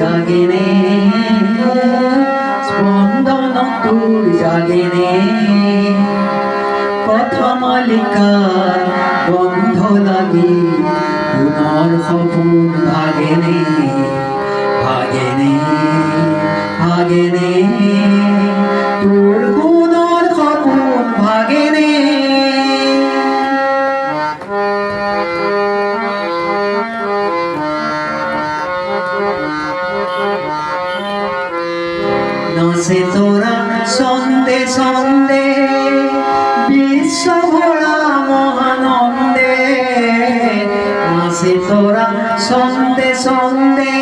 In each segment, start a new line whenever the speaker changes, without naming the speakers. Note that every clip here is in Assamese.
জাগেনে স্পন্দন তোর জাগেনে কথমালিকার গন্ধ লাগি পুনর সপন ভাগেনে ভাগেনে ভাগেনে তোর পুনর সপন ভাগেনে নাচে তোরা সন্দে সন্দে বিশ্ব ভরা মহানন্দে নাচে তোরা সন্দে সন্দে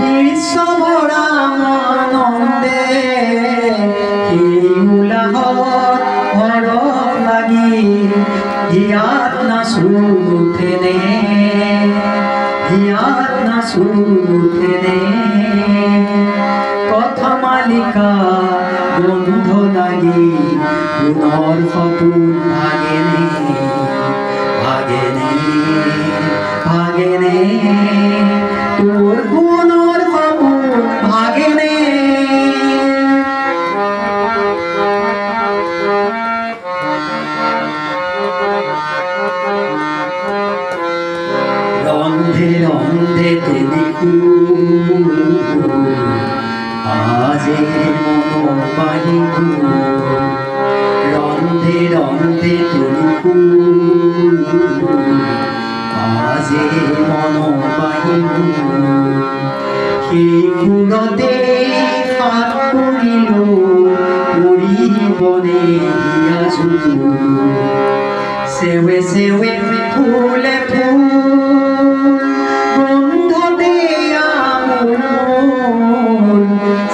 বিশ্ব ভরা মহানন্দে সেই উলাহত হরফ লাগি হিয়াত না সুর উঠেনে হিয়াত না সুর উঠেনে কথমালিকা গন্ধ লাগি পুনর সপন ভাগেনে ভাগেনে ভাগেনে তোর পুনর সপন ভাগেনে রন্ধে রন্ধে দেখু আজে মন বাহিবু রন্ধে রন্ধে তুলিকু আজে মন বাহিবু সেই ফুলতে হাত পৰিল পৰিবনে হিয়াজু সেৱে সেৱে ফুলে ফুল গন্ধতে আমোল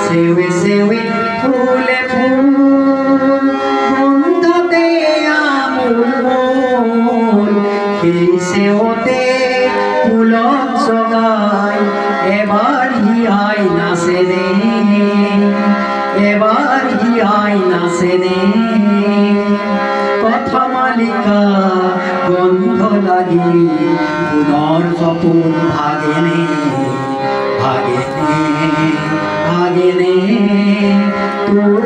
সেৱে সেৱে ফুলে ফুল গন্ধতে আমোল সেই সেৱতে ফুলত জগাই এবাৰ হিয়াই নাচেনে এবাৰ হিয়াই নাচেনে কথমালিকা গন্ধ লাগি পুনৰ সপন ভাগেনে ভাগেনে ভাগেনে তোৰ